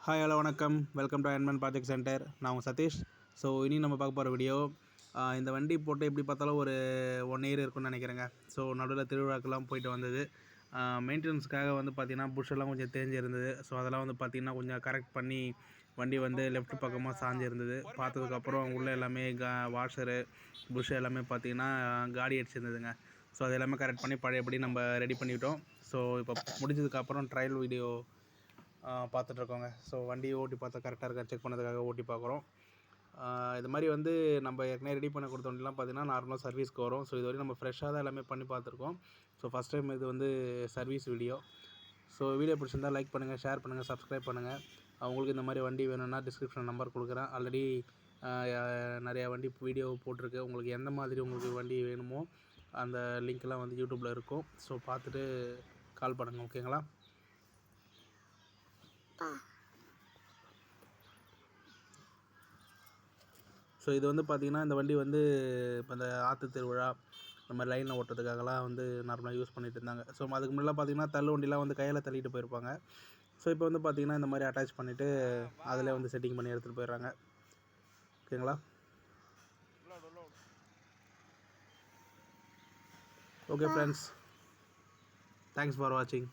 Hi hello வணக்கம். Welcome to Iron Man project centre. நான் உங்கள் சதீஷ். ஸோ இனி நம்ம பார்க்க போகிற வீடியோ இந்த வண்டி போட்டு எப்படி பார்த்தாலும் ஒரு 1 இயர் இருக்குன்னு நினைக்கிறேங்க. ஸோ நடுவில் திருவிழாக்கெல்லாம் போயிட்டு வந்தது. மெயின்டெனன்ஸ்க்காக வந்து பார்த்திங்கன்னா புஷ்ஷெல்லாம் கொஞ்சம் தேஞ்சு இருந்தது. ஸோ அதெல்லாம் வந்து பார்த்திங்கன்னா கொஞ்சம் கரெக்ட் பண்ணி வண்டி வந்து லெஃப்ட் பக்கமாக சாஞ்சு இருந்தது. பார்த்ததுக்கப்புறம் உள்ளே எல்லாமே வாஷரு புஷ் எல்லாமே பார்த்திங்கன்னா காடி அடிச்சிருந்ததுங்க. ஸோ அது எல்லாமே கரெக்ட் பண்ணி பழையபடி நம்ம ரெடி பண்ணிவிட்டோம். ஸோ இப்போ முடிஞ்சதுக்கப்புறம் ட்ரையல் வீடியோ பார்த்துட்ருக்கோங்க. ஸோ வண்டியை ஓட்டி பார்த்தா கரெக்டாக இருக்கா செக் பண்ணதுக்காக ஓட்டி பார்க்குறோம். இது மாதிரி வந்து நம்ம ஏற்கனவே ரெடி பண்ண கொடுத்த வண்டிலாம் பார்த்திங்கன்னா நார்மலாக சர்வீஸ்க்கு வரும். ஸோ இது வரைக்கும் நம்ம ஃப்ரெஷ்ஷாக தான் எல்லாமே பண்ணி பார்த்துருக்கோம். ஸோ ஃபஸ்ட் டைம் இது வந்து சர்வீஸ் வீடியோ. ஸோ வீடியோ பிடிச்சிருந்தா லைக் பண்ணுங்கள், ஷேர் பண்ணுங்கள், சப்ஸ்கிரைப் பண்ணுங்கள். அவங்களுக்கு இந்த மாதிரி வண்டி வேணும்னா டிஸ்கிரிப்ஷன் நம்பர் கொடுக்குறேன். ஆல்ரெடி நிறையா வண்டி வீடியோ போட்டிருக்கு. உங்களுக்கு எந்த மாதிரி உங்களுக்கு வண்டி வேணுமோ அந்த லிங்க்லாம் வந்து யூடியூப்பில் இருக்கும். ஸோ பார்த்துட்டு கால் பண்ணுங்கள், ஓகேங்களா? ஸோ இது வந்து பார்த்திங்கன்னா இந்த வண்டி வந்து இப்போ இந்த ஆற்று திருவிழா இந்த மாதிரி லைனில் ஓட்டுறதுக்காகலாம் வந்து நார்மலாக யூஸ் பண்ணிகிட்டு இருந்தாங்க. ஸோ அதுக்கு முன்னெல்லாம் பார்த்திங்கன்னா தள்ளு வண்டிலாம் வந்து கையில் தள்ளிட்டு போயிருப்பாங்க. ஸோ இப்போ வந்து பார்த்திங்கன்னா இந்த மாதிரி அட்டாச் பண்ணிவிட்டு அதில் வந்து செட்டிங் பண்ணி எடுத்துகிட்டு போயிடுறாங்க, ஓகேங்களா? ஓகே ஃப்ரெண்ட்ஸ், தேங்க்ஸ் ஃபார் வாட்சிங்.